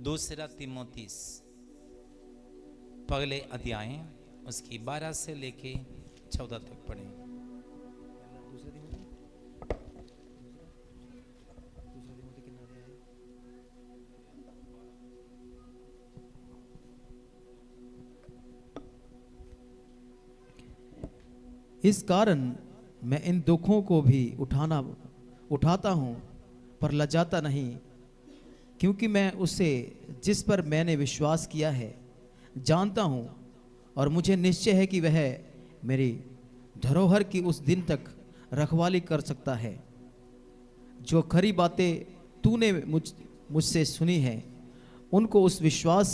दूसरा तीमुथियुस पहले अध्याय उसकी 12 से लेके 14 तक पढ़े। इस कारण मैं इन दुखों को भी उठाता हूँ पर लजाता नहीं, क्योंकि मैं उसे जिस पर मैंने विश्वास किया है जानता हूँ, और मुझे निश्चय है कि वह मेरी धरोहर की उस दिन तक रखवाली कर सकता है। जो खरी बातें तूने मुझसे सुनी है उनको उस विश्वास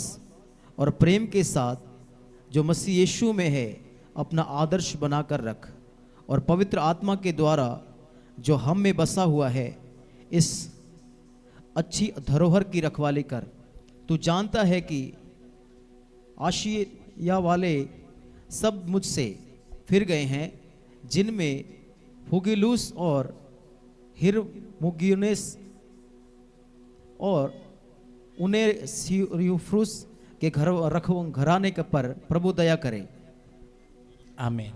और प्रेम के साथ जो मसीह यीशु में है अपना आदर्श बनाकर रख, और पवित्र आत्मा के द्वारा जो हम में बसा हुआ है इस अच्छी धरोहर की रखवाली कर। तू जानता है कि आशिया वाले सब मुझसे फिर गए हैं, जिनमें फुगिलुस और हिरमुगिनेस और उनेसिफुरुस के घराने पर प्रभु दया करे। आमीन।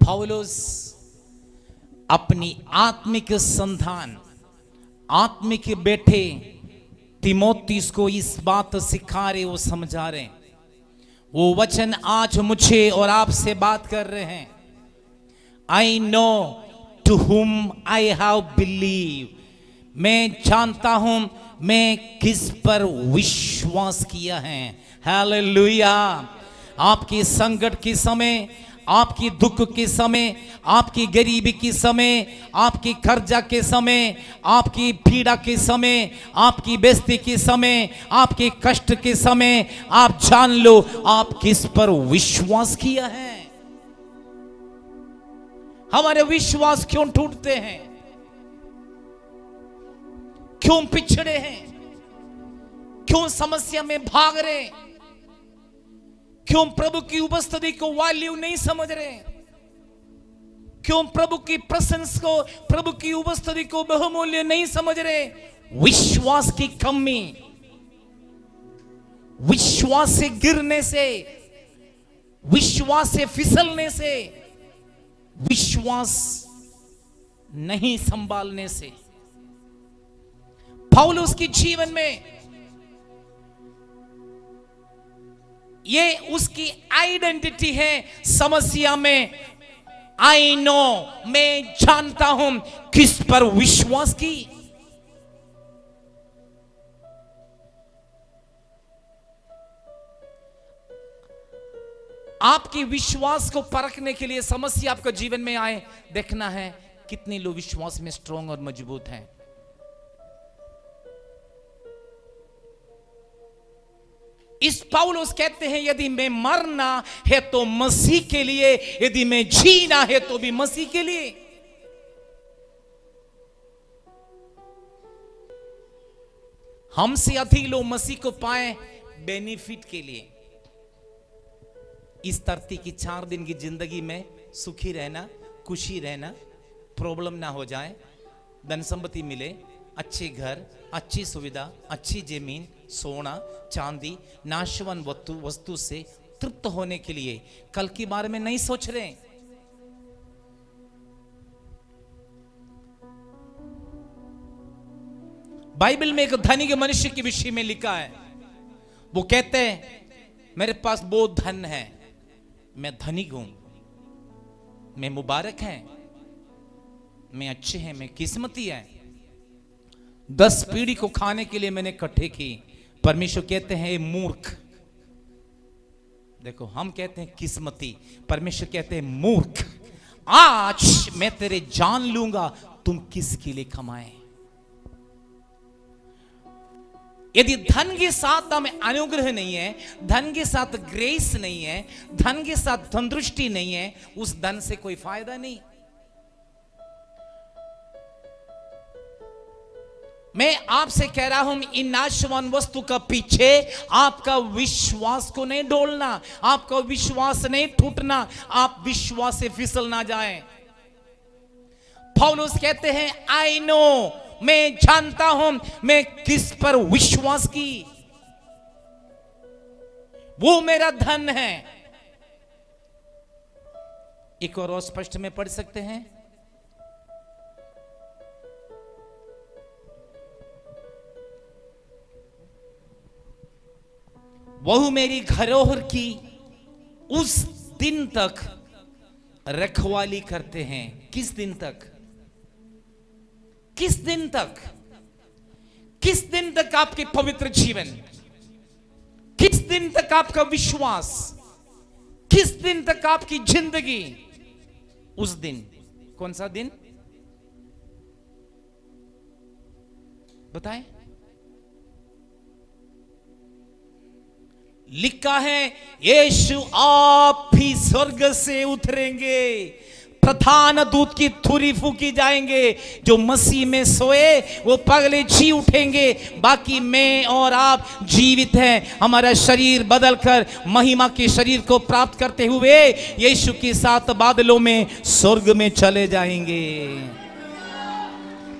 पौलुस अपनी आत्मिक संतान आत्मिक बेटे तीमुथियुस को इस बात सिखा रहे, वो समझा रहे। वो वचन आज मुझे और आपसे बात कर रहे हैं। I know to whom I have believe, मैं जानता हूं मैं किस पर विश्वास किया है। हालेलुया। आपकी संकट के समय, आपकी दुख के समय, आपकी गरीबी के समय, आपकी कर्जा के समय, आपकी पीड़ा के समय, आपकी बेइज्जती के समय, आपके कष्ट के समय, आप जान लो आप किस पर विश्वास किया है। हमारे विश्वास क्यों टूटते हैं, क्यों पिछड़े हैं, क्यों समस्या में भाग रहे, क्यों प्रभु की उपस्थिति को वैल्यू नहीं समझ रहे, क्यों प्रभु की प्रेजेंस को, प्रभु की उपस्थिति को बहुमूल्य नहीं समझ रहे। विश्वास की कमी, विश्वास से गिरने से, विश्वास से फिसलने से, विश्वास नहीं संभालने से। पौलुस के जीवन में ये उसकी आइडेंटिटी है। समस्या में आई नो, मैं जानता हूं किस पर विश्वास की। आपकी विश्वास को परखने के लिए समस्या आपके जीवन में आए, देखना है कितने लोग विश्वास में स्ट्रांग और मजबूत हैं। इस पौलुस कहते हैं यदि मैं मरना है तो मसीह के लिए, यदि मैं जीना है तो भी मसीह के लिए। हमसे अधिक लोग मसीह को पाए बेनिफिट के लिए। इस धरती की 4 दिन की जिंदगी में सुखी रहना, खुशी रहना, प्रॉब्लम ना हो जाए, धन संपत्ति मिले, अच्छे घर, अच्छी सुविधा, अच्छी जमीन, सोना चांदी, नाशवान वस्तु से तृप्त होने के लिए कल के बारे में नहीं सोच रहे। बाइबल में एक धनी मनुष्य के विषय में लिखा है। वो कहते हैं मेरे पास बहुत धन है, मैं धनिक हूं, मैं मुबारक है, मैं अच्छे हैं, मैं किस्मती है, 10 पीढ़ी को खाने के लिए मैंने इकट्ठे की। परमेश्वर कहते हैं मूर्ख। देखो हम कहते हैं किस्मती, परमेश्वर कहते हैं मूर्ख, आज मैं तेरे जान लूंगा तुम किसके लिए कमाए। यदि धन के साथ हमें अनुग्रह नहीं है, धन के साथ ग्रेस नहीं है, धन के साथ तंदुरुस्ती नहीं है, उस धन से कोई फायदा नहीं। मैं आपसे कह रहा हूं इन नाशवान वस्तु का पीछे आपका विश्वास को नहीं डोलना, आपका विश्वास नहीं टूटना, आप विश्वास से फिसल ना जाएं। पौलुस कहते हैं आई नो, मैं जानता हूं मैं किस पर विश्वास की, वो मेरा धन है। एक और स्पष्ट में पढ़ सकते हैं, वह मेरी धरोहर की उस दिन तक रखवाली करते हैं। किस दिन तक? किस दिन तक? किस दिन तक आपके पवित्र जीवन, किस दिन तक आपका विश्वास, किस दिन तक आपकी जिंदगी? उस दिन। कौन सा दिन बताएं? लिखा है यीशु आप ही स्वर्ग से उतरेंगे, प्रधान दूत की थुरी फूकी जाएंगे, जो मसीह में सोए वो पगले जी उठेंगे, बाकी मैं और आप जीवित हैं, हमारा शरीर बदलकर महिमा के शरीर को प्राप्त करते हुए यीशु के साथ बादलों में स्वर्ग में चले जाएंगे।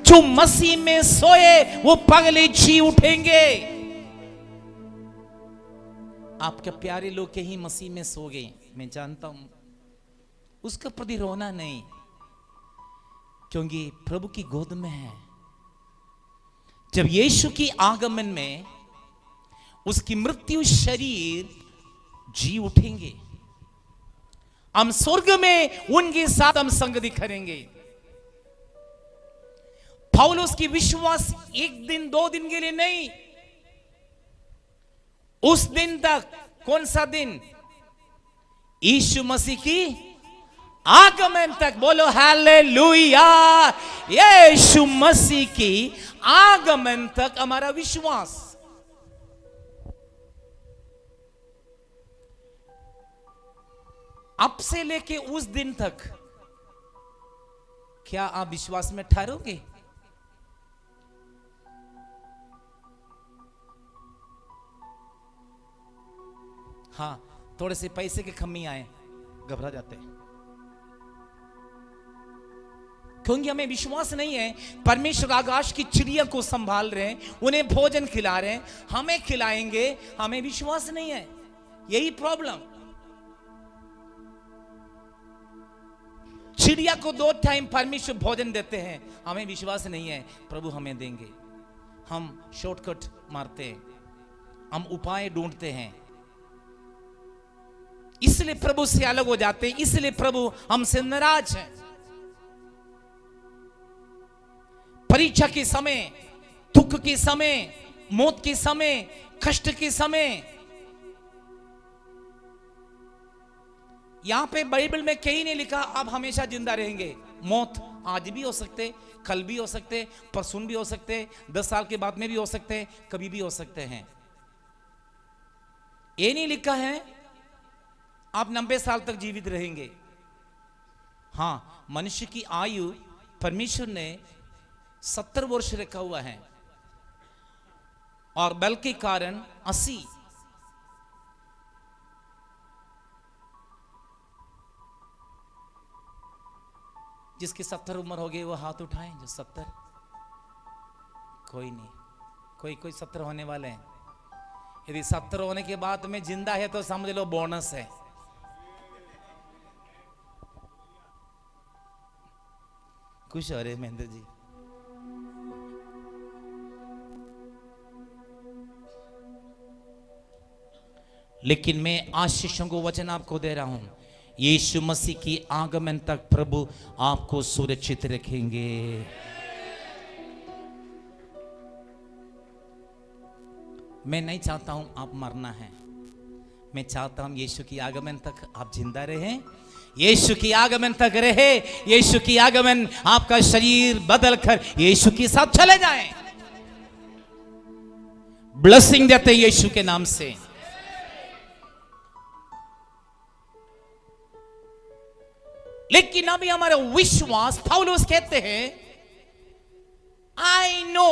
जो मसीह में सोए वो पगले जी उठेंगे। आपके प्यारे लोग कहीं मसीह में सो गए, मैं जानता हूं, उसका प्रति रोना नहीं, क्योंकि प्रभु की गोद में है। जब यीशु की आगमन में उसकी मृत्यु शरीर जी उठेंगे, हम स्वर्ग में उनके साथ हम संगति करेंगे। पौलुस की विश्वास एक दिन दो दिन के लिए नहीं, उस दिन तक। कौन सा दिन? यीशु मसीह की आगमन तक। बोलो हालेलुया। यीशु मसीह की आगमन तक हमारा विश्वास। अब से लेके उस दिन तक क्या आप विश्वास में ठहरोगे? हाँ, थोड़े से पैसे की कमी आए घबरा जाते हैं, क्योंकि हमें विश्वास नहीं है परमेश्वर आकाश की चिड़िया को संभाल रहे हैं, उन्हें भोजन खिला रहे हैं, हमें खिलाएंगे, हमें विश्वास नहीं है। यही प्रॉब्लम। चिड़िया को 2 टाइम परमेश्वर भोजन देते हैं, हमें विश्वास नहीं है प्रभु हमें देंगे। हम शॉर्टकट मारते हैं, हम उपाय ढूंढते हैं, इसलिए प्रभु से अलग हो जाते हैं, इसलिए प्रभु हमसे नाराज है। परीक्षा के समय, दुख के समय, मौत के समय, कष्ट के समय, यहां पे बाइबल में कहीं नहीं लिखा आप हमेशा जिंदा रहेंगे। मौत आज भी हो सकते, कल भी हो सकते, परसों भी हो सकते, 10 साल के बाद में भी हो सकते, कभी भी हो सकते हैं। ये नहीं लिखा है आप 90 साल तक जीवित रहेंगे। हां, मनुष्य की आयु परमेश्वर ने 70 वर्ष रखा हुआ है, और बल के कारण 80। जिसकी 70 उम्र हो गई वो हाथ उठाएं। जो 70, कोई नहीं, कोई 70 होने वाले हैं। यदि 70 होने के बाद में जिंदा है तो समझ लो बोनस है। खुश हो रहे महेंद्र जी? लेकिन मैं आशीषों को वचन आपको दे रहा हूं, यीशु मसीह की आगमन तक प्रभु आपको सुरक्षित रखेंगे। मैं नहीं चाहता हूं आप मरना है, मैं चाहता हूं यीशु की आगमन तक आप जिंदा रहें, यीशु की आगमन तक रहे, यीशु की आगमन आपका शरीर बदलकर यीशु के साथ चले जाएं। ब्लेसिंग देते यीशु के नाम से। लेकिन अभी हमारा विश्वास, पौलुस कहते हैं I know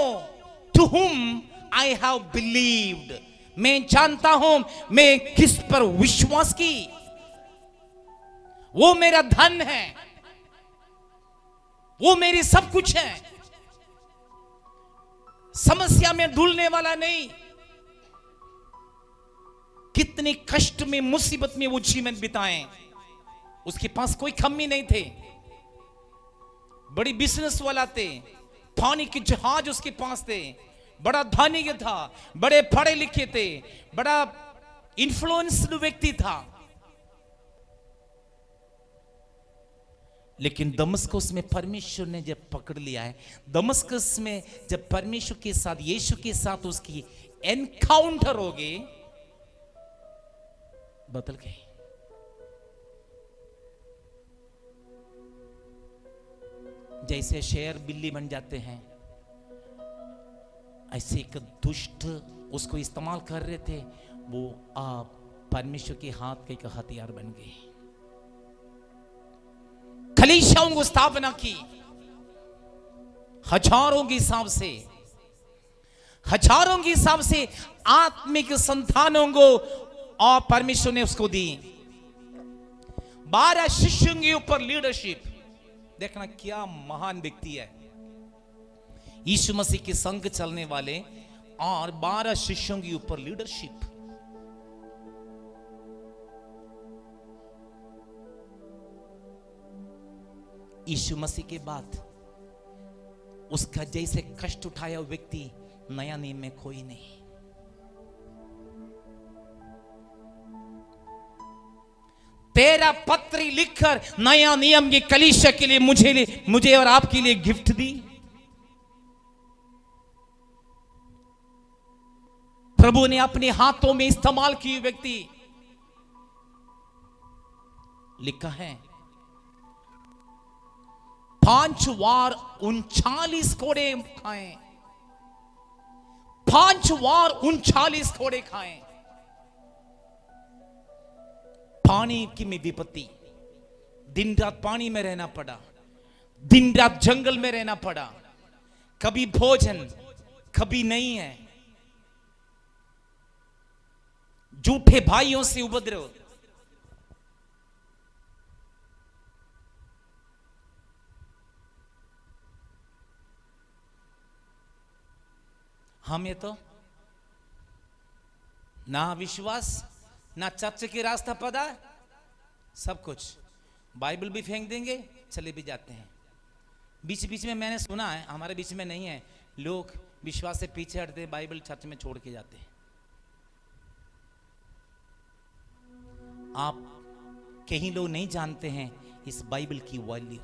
to whom I have believed, मैं जानता हूं मैं किस पर विश्वास की, वो मेरा धन है। वो मेरी सब कुछ है, समस्या में डूलने वाला नहीं। कितने कष्ट में, मुसीबत में वो जीवन बिताए, उसके पास कोई कमी नहीं थे। बड़ी बिजनेस वाला थे, पानी के जहाज उसके पास थे, बड़ा धनी था, बड़े पढ़े लिखे थे, बड़ा इन्फ्लुएंस्ड व्यक्ति था। लेकिन दमस्कस में परमेश्वर ने जब पकड़ लिया है, दमस्कस में जब परमेश्वर के साथ, यीशु के साथ उसकी एनकाउंटर हो गई, बदल गई। जैसे शेर बिल्ली बन जाते हैं, ऐसे एक दुष्ट उसको इस्तेमाल कर रहे थे, वो आप परमेश्वर के हाथ का एक हथियार बन गए। कलीसियाओं को स्थापना की, हजारों के हिसाब से, हजारों के हिसाब से आत्मिक संतानों को और परमेश्वर ने उसको दी। 12 शिष्यों के ऊपर लीडरशिप, देखना क्या महान व्यक्ति है। यीशु मसीह के संग चलने वाले और 12 शिष्यों के ऊपर लीडरशिप। यीशु मसीह के बाद उसका जैसे कष्ट उठाया व्यक्ति नया नियम में कोई नहीं। तेरा पत्री लिखकर नया नियम की कलीसिया के लिए मुझे और आपके लिए गिफ्ट दी। प्रभु ने अपने हाथों में इस्तेमाल की व्यक्ति। लिखा है 5 बार 39 कोड़े खाए, 5 बार 39 कोड़े खाए। पानी की में विपत्ति, दिन रात पानी में रहना पड़ा, दिन रात जंगल में रहना पड़ा, कभी भोजन कभी नहीं है, झूठे भाइयों से उपद्रव। हमें तो ना विश्वास ना चर्च के रास्ता पता, सब कुछ बाइबल भी फेंक देंगे, चले भी जाते हैं। बीच बीच में मैंने सुना है, हमारे बीच में नहीं है, लोग विश्वास से पीछे हटते, बाइबल चर्च में छोड़ के जाते हैं। आप कई लोग नहीं जानते हैं इस बाइबल की वैल्यू,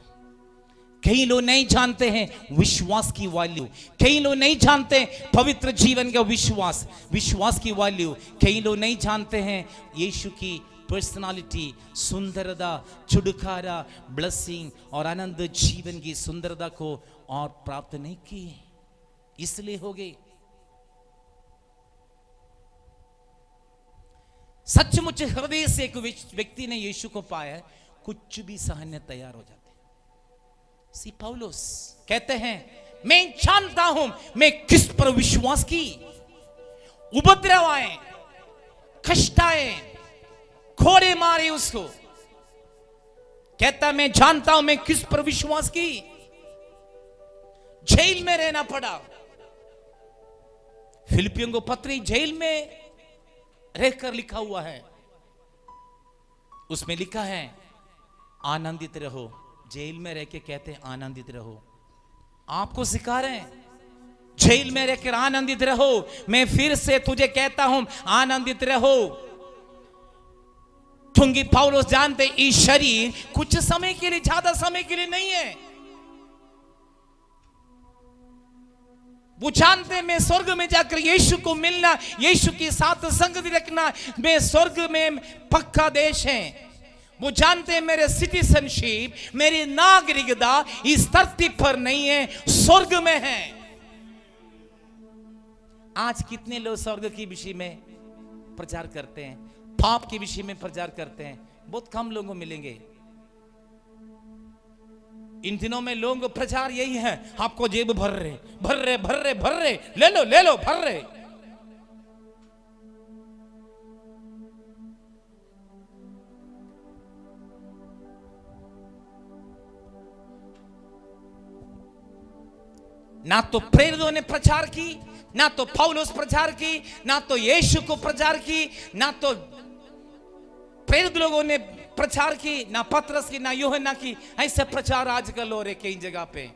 कई लोग नहीं जानते हैं विश्वास की वैल्यू, कई लोग नहीं जानते पवित्र जीवन का विश्वास की वैल्यू, कई लोग नहीं जानते हैं यीशु की पर्सनालिटी, सुंदरता, छुटकारा, ब्लेसिंग और आनंद जीवन की सुंदरता को और प्राप्त नहीं की, इसलिए हो गई। सचमुच हृदय से एक व्यक्ति ने यीशु को पाया, कुछ भी सहने तैयार हो जाते। सी पौलुस कहते हैं मैं जानता हूं मैं किस पर विश्वास की, उपद्रव आए, कष्ट आए, घोड़े मारे उसको, कहता मैं जानता हूं मैं किस पर विश्वास की। जेल में रहना पड़ा, फिलिपियों को पत्री जेल में रहकर लिखा हुआ है, उसमें लिखा है आनंदित रहो। जेल में रह के कहते हैं आनंदित रहो। आपको सिखा रहे हैं जेल में रहकर आनंदित रहो। मैं फिर से तुझे कहता हूं आनंदित रहो, क्योंकि पौलुस जानते इस शरीर कुछ समय के लिए, ज्यादा समय के लिए नहीं है। वो जानते मैं स्वर्ग में जाकर यीशु को मिलना, यीशु के साथ संगति रखना, मैं स्वर्ग में पक्का देश है। वो जानते मेरे सिटीजनशिप, मेरी नागरिकता इस धरती पर नहीं है, स्वर्ग में है। आज कितने लोग स्वर्ग के विषय में प्रचार करते हैं, पाप के विषय में प्रचार करते हैं, बहुत कम लोगों को मिलेंगे। इन दिनों में लोगों को प्रचार यही है, आपको जेब भर रहे भर रहे भर रहे भर रहे, ले लो भर रहे। ना तो प्रेरितों ने प्रचार की, ना तो पौलुस प्रचार की, ना तो यीशु को प्रचार की, ना तो प्रेरित लोगों ने प्रचार की, ना पतरस की, ना यूहन्ना की। ऐसे प्रचार आजकल हो रहे कई जगह पे।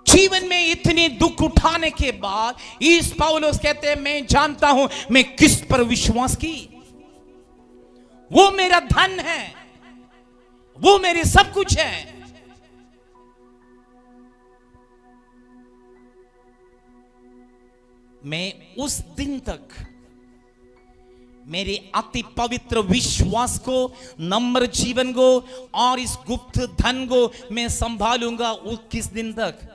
जीवन में इतने दुख उठाने के बाद इस पौलुस कहते हैं, मैं जानता हूं मैं किस पर विश्वास की। वो मेरा धन है, वो मेरी सब कुछ है। मैं उस दिन तक मेरे अति पवित्र विश्वास को, नम्र जीवन को और इस गुप्त धन को मैं संभालूंगा। वो किस दिन तक?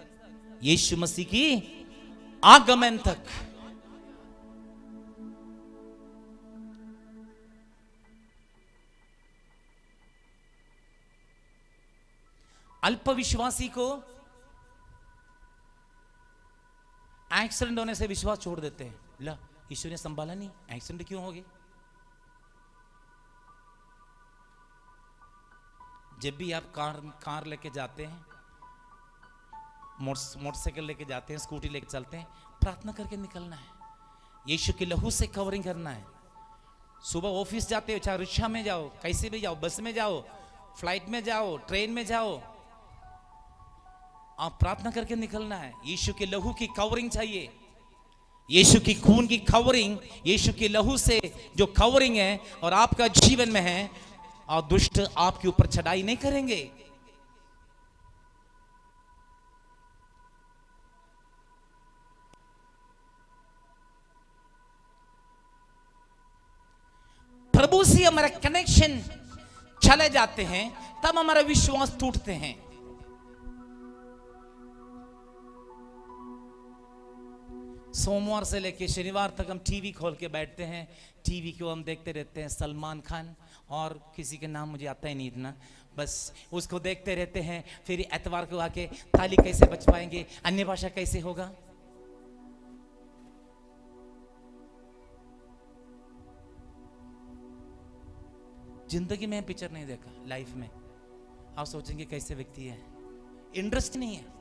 यीशु मसीह की आगमन तक। अल्पविश्वासी को एक्सीडेंट होने से विश्वास छोड़ देते हैं। ला, यीशु ने संभाला नहीं, एक्सीडेंट क्यों हो गया? जब भी आप कार लेके जाते हैं, मोटरसाइकिल लेके जाते हैं, स्कूटी लेके चलते हैं, प्रार्थना करके निकलना है। यीशु के लहू से कवरिंग करना है। सुबह ऑफिस जाते हो, चाहे रिक्शा में जाओ, कैसे भी जाओ, बस में जाओ, फ्लाइट में जाओ, ट्रेन में जाओ, आप प्रार्थना करके निकलना है। यीशु के लहू की कवरिंग चाहिए, यीशु की खून की कवरिंग, यीशु के लहू से जो कवरिंग है और आपका जीवन में है, और दुष्ट आपके ऊपर चढ़ाई नहीं करेंगे। प्रभु से हमारा कनेक्शन चले जाते हैं, तब हमारा विश्वास टूटते हैं। सोमवार से लेके शनिवार तक हम टीवी खोल के बैठते हैं, टीवी को हम देखते रहते हैं। सलमान खान और किसी के नाम मुझे आता ही नहीं इतना, बस उसको देखते रहते हैं। फिर एतवार को आके ताली कैसे बच पाएंगे, अन्य भाषा कैसे होगा। जिंदगी में पिक्चर नहीं देखा लाइफ में, आप सोचेंगे कैसे व्यक्ति है, इंटरेस्ट नहीं है।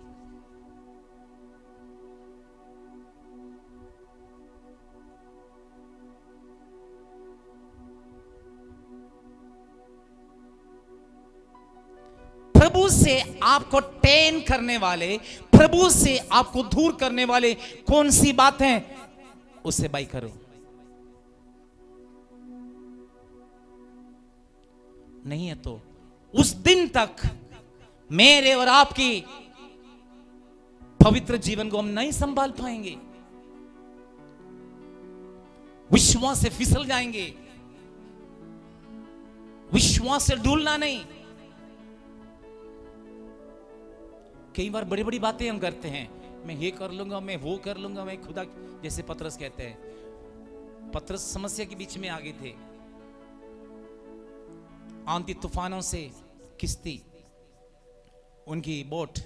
प्रभु से आपको टेन करने वाले, प्रभु से आपको दूर करने वाले कौन सी बात है, उससे बाई करो। नहीं है तो उस दिन तक मेरे और आपकी पवित्र जीवन को हम नहीं संभाल पाएंगे। विश्वास से फिसल जाएंगे, विश्वास से डूलना नहीं। कई बार बड़ी बड़ी बातें हम करते हैं, मैं ये कर लूंगा, मैं वो कर लूंगा, मैं खुदा, जैसे पतरस कहते हैं। पतरस समस्या के बीच में आ गए थे, आंधी तूफानों से किश्ती, उनकी बोट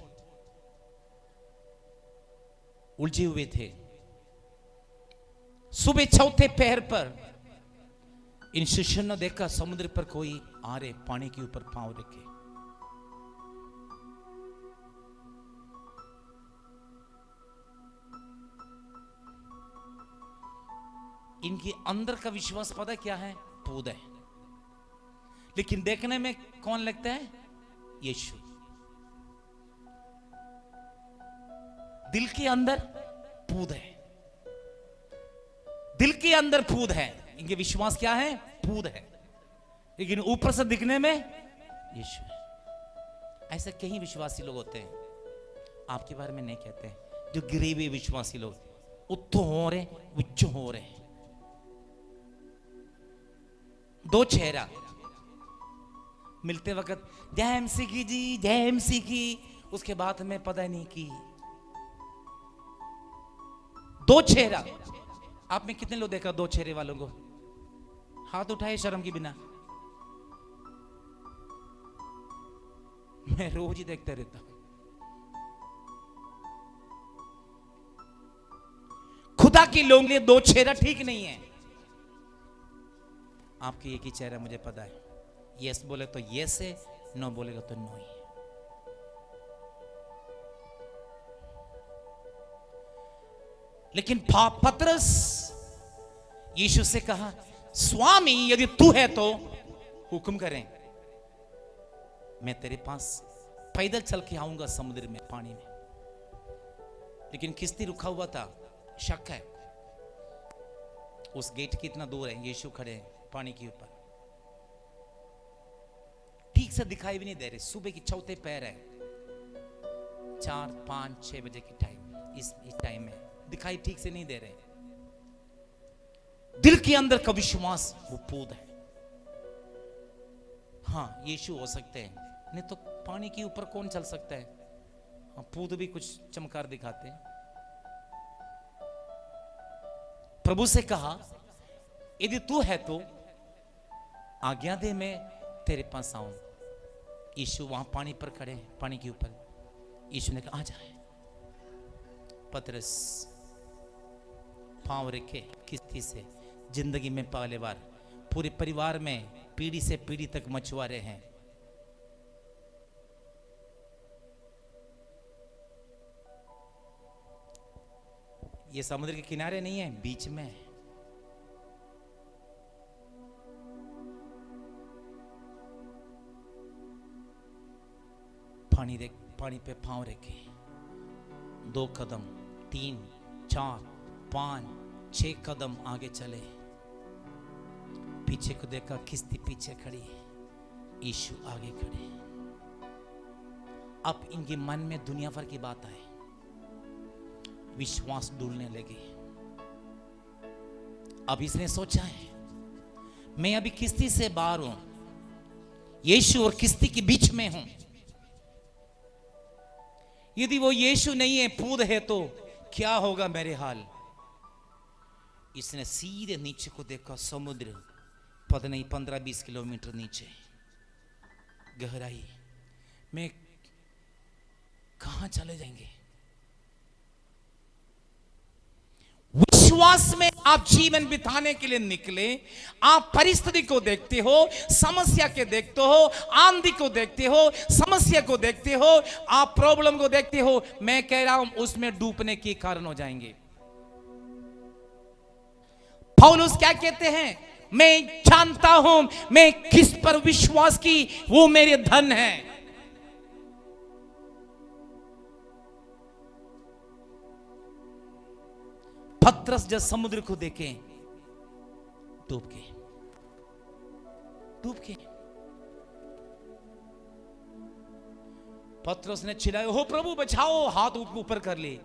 उलझे हुए थे। सुबह चौथे पहर पर इन शिष्यों ने देखा समुद्र पर कोई आ रहे, पानी के ऊपर पांव रखे। इनके अंदर का विश्वास पता क्या है? पूद है, लेकिन देखने में कौन लगता है? यीशु। दिल के अंदर पूद है, दिल के अंदर पूद है। इनके विश्वास क्या है? पूद है, लेकिन ऊपर से दिखने में यीशु है। ऐसे कई विश्वासी लोग होते हैं, आपके बारे में नहीं कहते, जो गिरे हुए विश्वासी लोग, उत्तो हो रहे, उच्च हो रहे, दो चेहरा मिलते वक्त जय एमसी की जी, जय एमसी की, उसके बाद में पता नहीं की। दो चेहरा। आप में कितने लोग देखा दो चेहरे वालों को? हाथ उठाए शर्म की बिना। मैं रोज ही देखते रहता हूं। के लोगों के लिए दो चेहरा ठीक नहीं है। आपके एक ही चेहरा मुझे पता है, यस बोले तो यस है, नो बोलेगा तो नो ही है। लेकिन पतरस यीशु से कहा, स्वामी यदि तू है तो हुक्म करें, मैं तेरे पास पैदल चल के आऊंगा समुद्र में, पानी में। लेकिन किश्ती रुका हुआ था, शक है। उस गेट कितना दूर है, यीशु खड़े हैं पानी के ऊपर, ठीक से दिखाई भी नहीं दे रहे। सुबह की चौथे पैर है, 4, 5, 6 बजे की टाइम, इस टाइम में दिखाई ठीक से नहीं दे रहे। दिल के अंदर का विश्वास वो पूद है। हाँ यीशु हो सकते हैं, नहीं तो पानी के ऊपर कौन चल सकता है। हाँ, पूद भी कुछ चमकार दिखाते हैं। प्रभु से कहा, यदि तू है तो आज्ञा दे, मैं तेरे पास आऊं। यीशु वहां पानी पर खड़े हैं, पानी के ऊपर। यीशु ने कहा, आ जाए। पतरस पांव रखे किश्ती से, जिंदगी में पहली बार, पूरे परिवार में पीढ़ी से पीढ़ी तक मछुआरे हैं। ये समुद्र के किनारे नहीं है, बीच में है। पानी पे पांव रखे, 2 कदम, 3, 4, 5, 6 कदम आगे चले। पीछे को देखा, किश्ती पीछे खड़ी है, यीशु आगे खड़े। अब इनके मन में दुनिया भर की बात आए, विश्वास डूलने लगे। अब इसने सोचा है, मैं अभी किश्ती से बाहर हूं, यीशु और किश्ती के बीच में हूं। यदि वो यीशु नहीं है, पूद है, तो क्या होगा मेरे हाल। इसने सीधे नीचे को देखा, समुद्र पता नहीं 15-20 किलोमीटर नीचे गहराई में, कहां चले जाएंगे। विश्वास में आप जीवन बिताने के लिए निकले, आप परिस्थिति को देखते हो, समस्या के देखते हो, आंधी को देखते हो, समस्या को देखते हो, आप प्रॉब्लम को देखते हो, मैं कह रहा हूं उसमें डूबने के कारण हो जाएंगे। पौलुस क्या कहते हैं, मैं जानता हूं मैं किस पर विश्वास की, वो मेरे धन है। पतरस जब समुद्र को देखे, डूब गए। पतरस ने चिल्लाया, हो प्रभु बचाओ, हाथ ऊपर कर ले।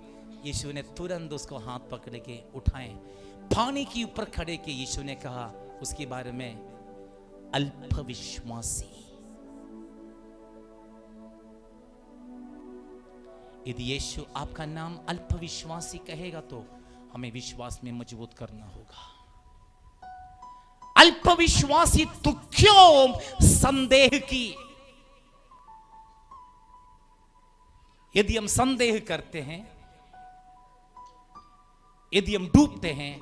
यीशु ने तुरंत उसको हाथ पकड़ के उठाए, पानी के ऊपर खड़े के यीशु ने कहा उसके बारे में, अल्पविश्वासी। यदि यीशु आपका नाम अल्पविश्वासी कहेगा तो हमें विश्वास में मजबूत करना होगा। अल्पविश्वासी तो क्यों संदेह की। यदि हम संदेह करते हैं, यदि हम डूबते हैं,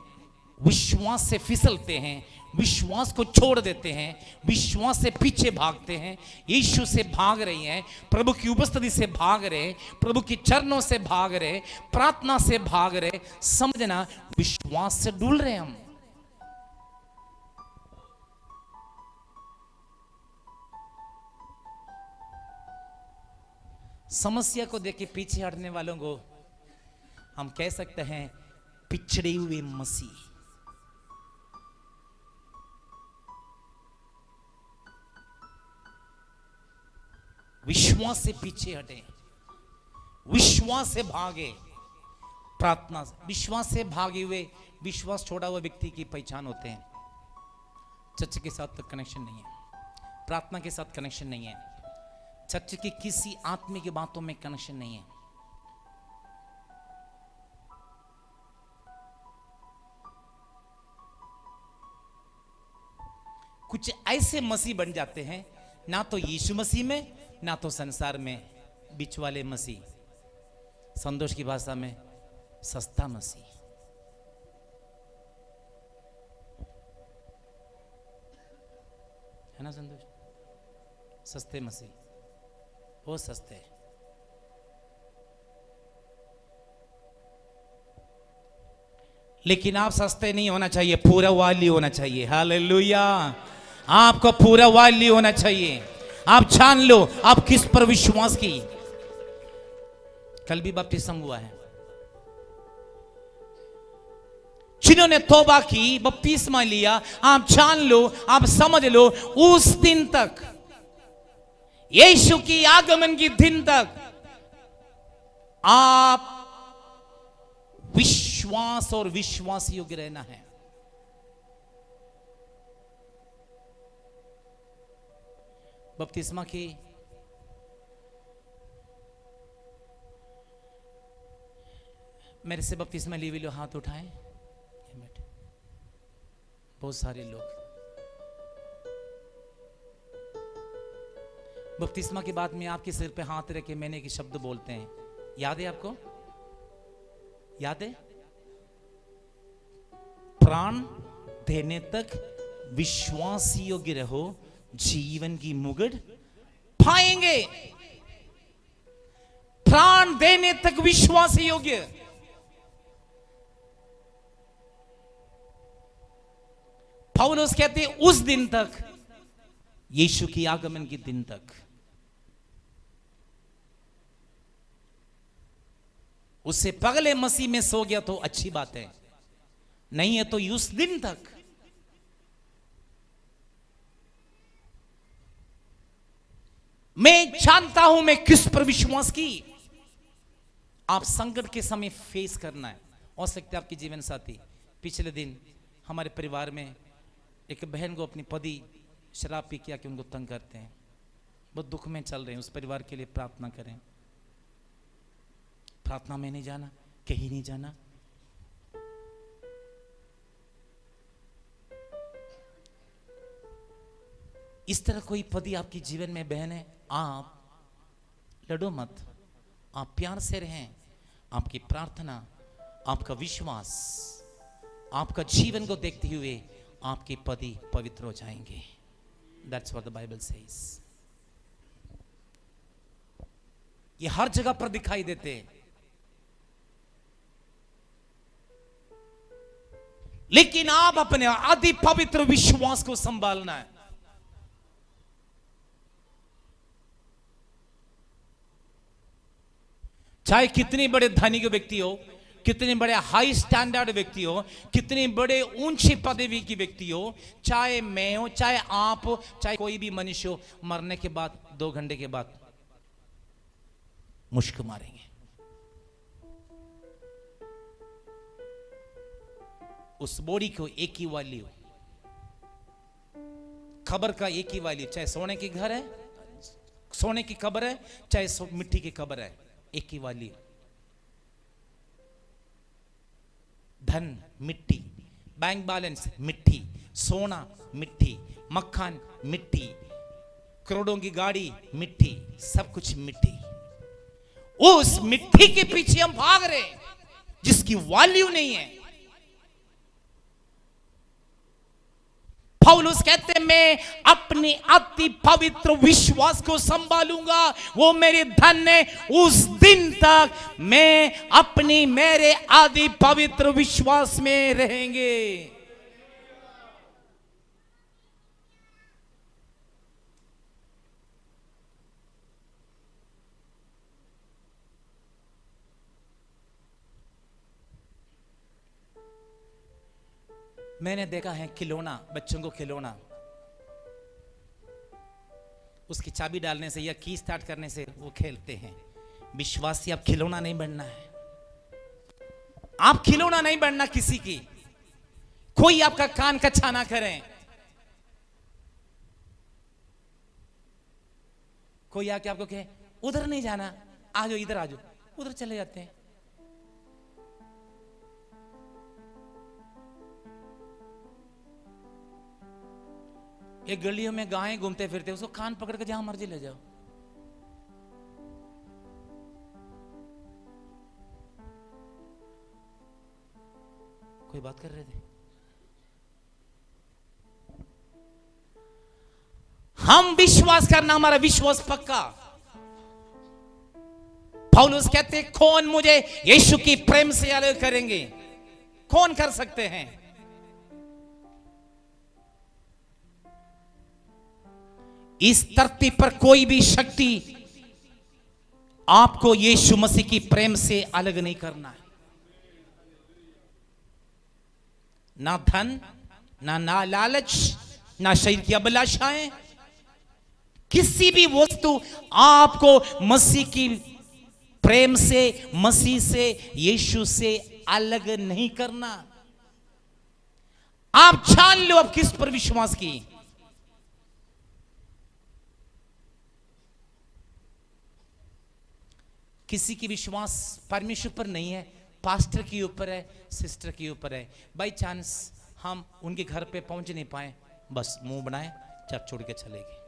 विश्वास से फिसलते हैं, विश्वास को छोड़ देते हैं, विश्वास से पीछे भागते हैं, यीशु से भाग रही हैं, प्रभु की उपस्थिति से भाग रहे, प्रभु के चरणों से भाग रहे, प्रार्थना से भाग रहे, समझना विश्वास से डूल रहे हम। समस्या को देख के पीछे हटने वालों को हम कह सकते हैं पिछड़े हुए मसीह। विश्वास से पीछे हटे, विश्वास से भागे, प्रार्थना, विश्वास से भागे हुए, विश्वास छोड़ा हुआ व्यक्ति की पहचान होते हैं। चर्च के साथ तो कनेक्शन नहीं है, प्रार्थना के साथ कनेक्शन नहीं है, चर्च की किसी आत्मिक की बातों में कनेक्शन नहीं है। कुछ ऐसे मसीह बन जाते हैं, ना तो यीशु मसीह में, ना तो संसार में, बीच वाले मसीह, संतोष की भाषा में सस्ता मसीह। है ना संतोष? सस्ते मसीह, बहुत सस्ते हैं। लेकिन आप सस्ते नहीं होना चाहिए, पूरा वाली होना चाहिए। हालेलुया, आपको पूरा वाली होना चाहिए। आप जान लो आप किस पर विश्वास की। कल भी बपतिस्मा हुआ है, जिन्होंने तौबा की, बपतिस्मा लिया, आप जान लो, आप समझ लो, उस दिन तक, यीशु की आगमन की दिन तक आप विश्वास और विश्वास योग्य रहना है। बपतिस्मा की मेरे से बपतिस्मा लिए हुए लोग हाथ उठाएं। बहुत सारे लोग। बपतिस्मा के बाद में आपके सिर पे हाथ रख के मैंने एक शब्द बोलते हैं, याद है आपको? याद है? प्राण देने तक विश्वास योग्य रहो, जीवन की मुकुट पाएंगे। प्राण देने तक विश्वास योग्य। पौलुस कहते हैं उस दिन तक, यीशु की आगमन के दिन तक। उससे पगले मसीह में सो गया तो अच्छी बात है, नहीं है तो उस दिन तक। मैं जानता हूं मैं किस पर विश्वास की। आप संकट के समय फेस करना है। हो सकता है आपके जीवन साथी, पिछले दिन हमारे परिवार में एक बहन को अपनी पति शराब पी के आके उनको तंग करते हैं, बहुत दुख में चल रहे हैं। उस परिवार के लिए प्रार्थना करें। प्रार्थना में नहीं जाना, कहीं नहीं जाना। इस तरह कोई पति आपके जीवन में बहन है, आप लड़ो मत, आप प्यार से रहें। आपकी प्रार्थना, आपका विश्वास, आपका जीवन को देखते हुए आपके पति पवित्र हो जाएंगे। That's what the Bible says. ये हर जगह पर दिखाई देते हैं, लेकिन आप अपने अति पवित्र विश्वास को संभालना है। चाहे कितने बड़े धनिक व्यक्ति हो, कितने बड़े हाई स्टैंडर्ड व्यक्ति हो, कितने बड़े ऊंची पदवी की व्यक्ति हो, चाहे मैं हो, चाहे आप हो, चाहे कोई भी मनुष्य हो, मरने के बाद 2 घंटे के बाद मुश्क मारेंगे। उस बॉडी को एक ही वैल्यू, खबर का एक ही वैल्यू। चाहे सोने की घर है, सोने की कब्र है, चाहे मिट्टी की कब्र है, एक ही वैल्यू। धन मिट्टी, बैंक बैलेंस मिट्टी, सोना मिट्टी, मक्खन मिट्टी, करोड़ों की गाड़ी मिट्टी, सब कुछ मिट्टी। उस मिट्टी के पीछे हम भाग रहे हैं जिसकी वैल्यू नहीं है। पौलुस कहते हैं मैं अपनी अति पवित्र विश्वास को संभालूंगा, वो मेरी धन है। उस दिन तक मैं अपनी मेरे आदि पवित्र विश्वास में रहेंगे। मैंने देखा है खिलौना, बच्चों को खिलौना, उसकी चाबी डालने से या की स्टार्ट करने से वो खेलते हैं। विश्वासी आप खिलौना नहीं बनना है। आप खिलौना नहीं बनना किसी की। कोई आपका कान कच्चा ना करें। कोई आके आपको कहे उधर नहीं जाना, आ जाओ इधर आ जाओ, उधर चले जाते हैं। एक गलियों में गायें घूमते फिरते, उसको कान पकड़ के जहां मर्जी ले जाओ। कोई बात कर रहे थे? हम विश्वास करना, हमारा विश्वास पक्का। पौलुस कहते हैं, कौन मुझे यीशु की प्रेम से अलग करेंगे? कौन कर सकते हैं? इस धरती पर कोई भी शक्ति आपको यीशु मसीह की प्रेम से अलग नहीं करना है। ना धन, ना लालच, ना शरीर की अभिलाषाएं, किसी भी वस्तु आपको मसीह की प्रेम से, मसीह से, यीशु से अलग नहीं करना। आप जान लो अब किस पर विश्वास की। किसी की विश्वास परमेश्वर पर नहीं है, पास्टर के ऊपर है, सिस्टर के ऊपर है। बाई चांस हम उनके घर पे पहुंच नहीं पाए, बस मुंह बनाए, चर्च छोड़ के चले गए।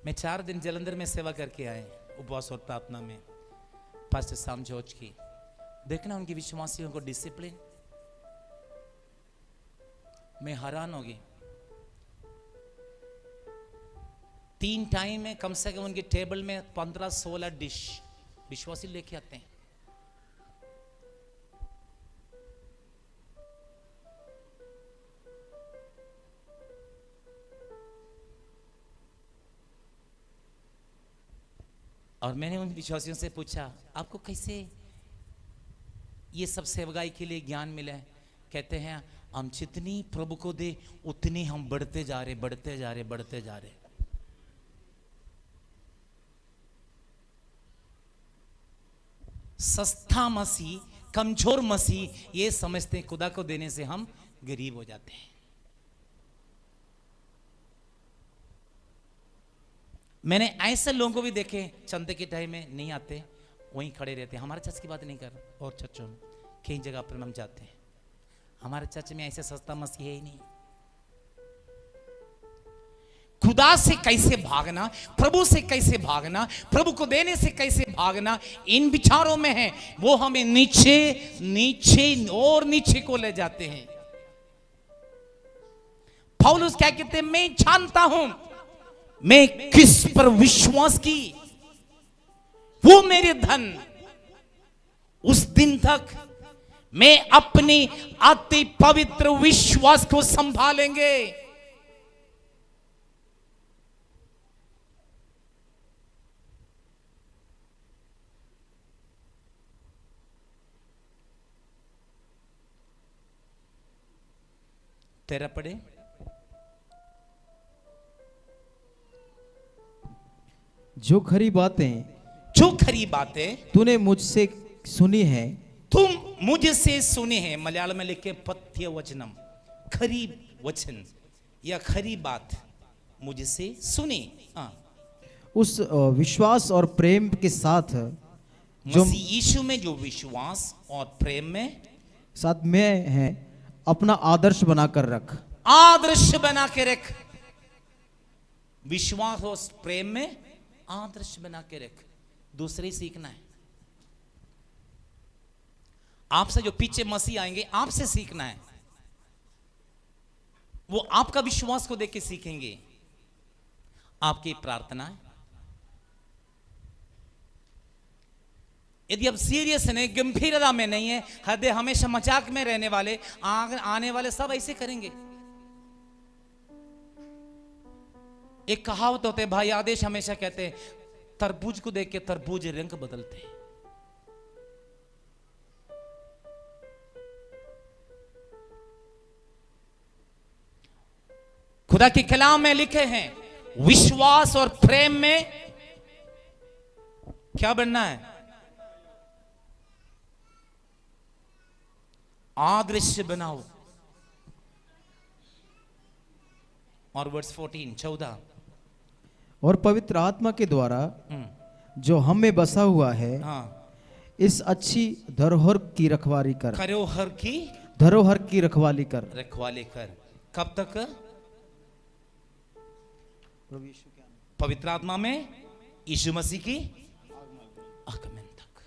मैं 4 दिन जलंधर में सेवा करके आए, उपवास और प्रार्थना में, पास्टर साम जॉर्ज की। देखना उनके विश्वासियों को डिसिप्लिन, मैं हैरान हो गई। 3 टाइम में कम से कम उनके टेबल में 15-16 डिश विश्वासी लेके आते हैं। और मैंने उन विश्वासियों से पूछा, आपको कैसे ये सब सेवकाई के लिए ज्ञान मिला है? कहते हैं, हम जितनी प्रभु को दे उतनी हम बढ़ते जा रहे, बढ़ते जा रहे, बढ़ते जा रहे। सस्ता मसीह, कमजोर मसीह, ये समझते हैं खुदा को देने से हम गरीब हो जाते हैं। मैंने ऐसे लोगों को भी देखे, चंदे के टाइम में नहीं आते, वहीं खड़े रहते हैं। हमारे चर्च की बात नहीं कर रहा, और चर्चों में कई जगह पर हम जाते हैं, हमारे चर्च में ऐसे सस्ता मसीह है ही नहीं। खुदा से कैसे भागना, प्रभु से कैसे भागना, प्रभु को देने से कैसे भागना, इन विचारों में है। वो हमें नीचे नीचे और नीचे को ले जाते हैं। पौलुस क्या कहते हैं, मैं जानता हूं मैं किस पर विश्वास की, वो मेरे धन। उस दिन तक मैं अपनी अति पवित्र विश्वास को संभालेंगे। तेरा पढ़े, जो खरी बातें तूने मुझसे सुनी है, तुम मुझसे सुने हैं। मलयालम में लिखे पथ्य वचनम, खरी वचन या खरी बात मुझसे सुनी। उस विश्वास और प्रेम के साथ जो मसीह यीशु में जो विश्वास और प्रेम में साथ में है, अपना आदर्श बनाकर रख। आदर्श बना के रख। विश्वास और प्रेम में आदर्श बना के रख। दूसरे सीखना है। आपसे जो पीछे मसीह आएंगे, आपसे सीखना है। वो आपका विश्वास को देख के सीखेंगे। आपकी प्रार्थना है, यदि आप सीरियस नहीं, गंभीरता में नहीं है, हृदय हमेशा मजाक में रहने वाले, आने वाले सब ऐसे करेंगे। एक कहावत होते, भाई आदेश हमेशा कहते हैं, तरबूज को देख के तरबूज रंग बदलते हैं। खुदा के कलाम में लिखे हैं, विश्वास और प्रेम में क्या बनना है? आदर्श बनाओ। और वर्स 14 और पवित्र आत्मा के द्वारा जो हम में बसा हुआ है, इस अच्छी धरोहर की रखवाली कर। धरोहर की रखवाली कर। कब तक? पवित्र आत्मा में यीशु मसीह की आगमन तक।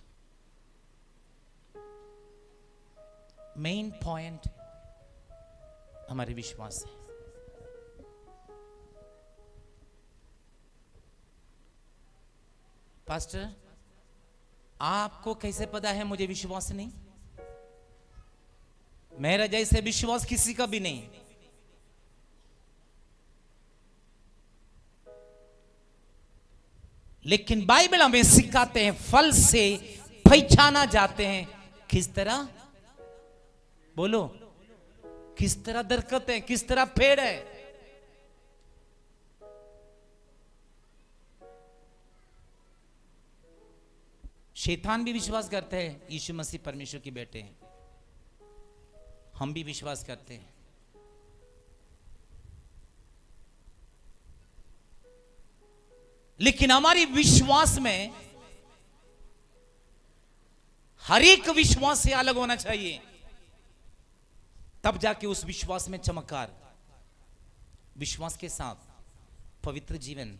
मेन पॉइंट हमारे विश्वास है। पास्टर, आपको कैसे पता है मुझे विश्वास नहीं? मेरा जैसे विश्वास किसी का भी नहीं। लेकिन बाइबल हमें सिखाते हैं फल से पहचाना जाते हैं। किस तरह? बोलो, किस तरह दरख्त है, किस तरह पेड़ है। शैतान भी विश्वास करते हैं यीशु मसीह परमेश्वर के बेटे हैं। हम भी विश्वास करते हैं। लेकिन हमारी विश्वास में हर एक विश्वास से अलग होना चाहिए, तब जाके उस विश्वास में चमत्कार। विश्वास के साथ पवित्र जीवन,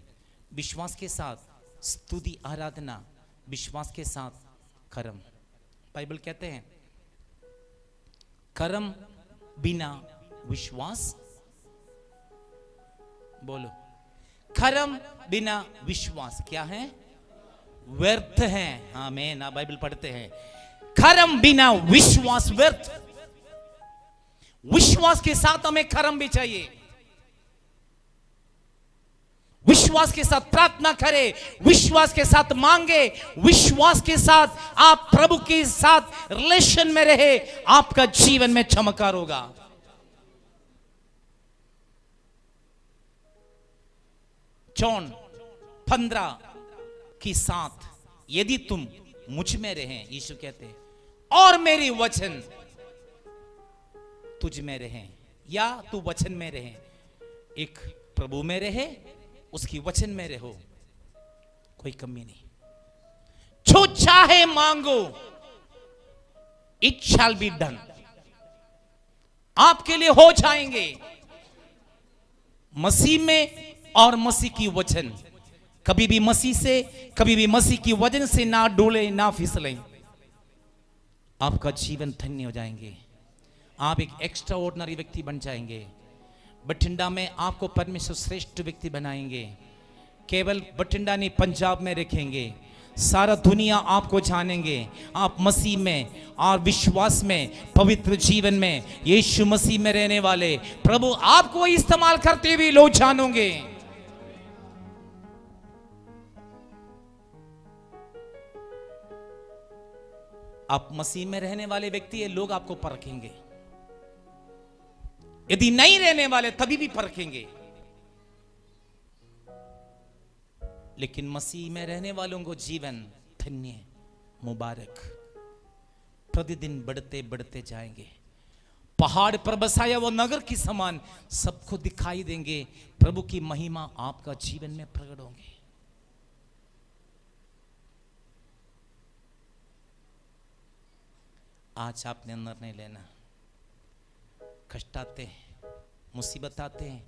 विश्वास के साथ स्तुति आराधना, विश्वास के साथ कर्म। बाइबल कहते हैं कर्म बिना विश्वास, बोलो, कर्म बिना विश्वास क्या है? व्यर्थ है। आमीन। आप बाइबल पढ़ते हैं, कर्म बिना विश्वास व्यर्थ। विश्वास के साथ हमें कर्म भी चाहिए। विश्वास के साथ प्रार्थना करें, विश्वास के साथ मांगे, विश्वास के साथ आप प्रभु के साथ रिलेशन में रहे, आपका जीवन में चमत्कार होगा। जॉन 15:7, यदि तुम मुझ में रहे, यीशु कहते हैं, और मेरी वचन तुझ में रहे, या तू वचन में रहे, एक प्रभु में रहे, उसकी वचन में रहो, कोई कमी नहीं। जो चाहे मांगो, इट शैल बी डन। आपके लिए हो जाएंगे। मसीह में और मसीह की वचन, कभी भी मसीह से, कभी भी मसीह की वचन से ना डोले ना फिसले, आपका जीवन धन्य हो जाएंगे। आप एक एक्स्ट्रा ऑर्डिनरी व्यक्ति बन जाएंगे। बठिंडा में आपको परमेश्वर श्रेष्ठ व्यक्ति बनाएंगे। केवल बठिंडा नहीं, पंजाब में रखेंगे। सारा दुनिया आपको जानेंगे। आप मसीह में और विश्वास में, पवित्र जीवन में, यीशु मसीह में रहने वाले प्रभु आपको इस्तेमाल करते हुए लोग जानोगे। आप मसीह में रहने वाले व्यक्ति है, लोग आपको परखेंगे। यदि नहीं रहने वाले तभी भी परखेंगे। लेकिन मसीह में रहने वालों को जीवन धन्य, मुबारक, प्रतिदिन बढ़ते बढ़ते जाएंगे। पहाड़ पर बसाया वो नगर की समान सबको दिखाई देंगे। प्रभु की महिमा आपका जीवन में प्रकट होंगे। आज आपने निर्णय लेना। कष्ट आते हैं, मुसीबत आते हैं,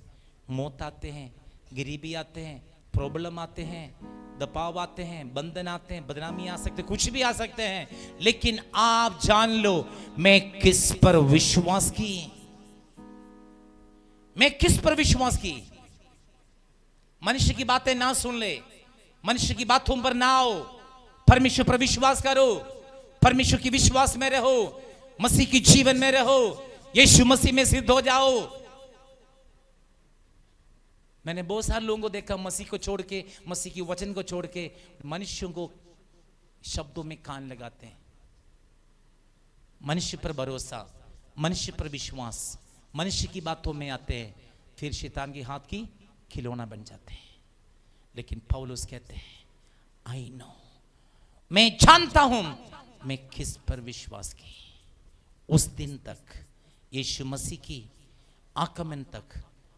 मौत आते हैं, गरीबी आते हैं, प्रॉब्लम आते हैं, दबाव आते हैं, बंधन आते हैं, बदनामी आ सकते, कुछ भी आ सकते हैं। लेकिन आप जान लो, मैं किस पर विश्वास की, मैं किस पर विश्वास की। मनुष्य की बातें ना सुन ले, मनुष्य की बातों पर ना आओ, परमेश्वर पर विश्वास करो, परमेश्वर की विश्वास में रहो, मसीह की जीवन में रहो, यीशु मसीह में सिद्ध हो जाओ। मैंने बहुत सारे लोगों को देखा, मसीह को छोड़ के, मसीह की वचन को छोड़ के मनुष्यों को शब्दों में कान लगाते हैं। मनुष्य पर भरोसा, मनुष्य पर विश्वास, मनुष्य की बातों में आते हैं, फिर शैतान के हाथ की खिलौना बन जाते हैं। लेकिन पौलुस कहते हैं, आई नो, मैं जानता हूं मैं किस पर विश्वास की। उस दिन तक, यीशु मसीह की आगमन तक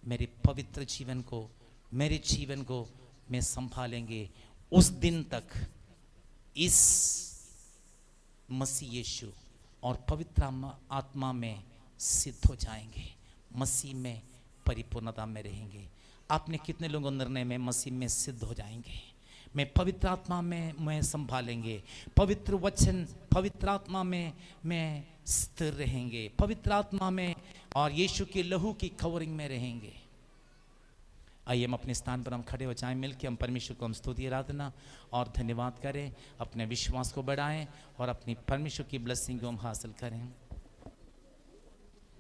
मेरे पवित्र जीवन को, मेरे जीवन को मैं संभालेंगे। उस दिन तक इस मसीह यीशु और पवित्र आत्मा में सिद्ध हो जाएंगे, मसीह में परिपूर्णता में रहेंगे। आपने कितने लोगों निर्णय में मसीह में सिद्ध हो जाएंगे? मैं पवित्र आत्मा में मैं संभालेंगे, पवित्र वचन पवित्र आत्मा में मैं स्थिर रहेंगे, पवित्र आत्मा में और यीशु के लहू की कवरिंग में रहेंगे। आइए हम अपने स्थान पर हम खड़े हो जाएं, मिलकर हम परमेश्वर को हम स्तुति आराधना और धन्यवाद करें, अपने विश्वास को बढ़ाएं और अपनी परमेश्वर की ब्लेसिंग को हम हासिल करें।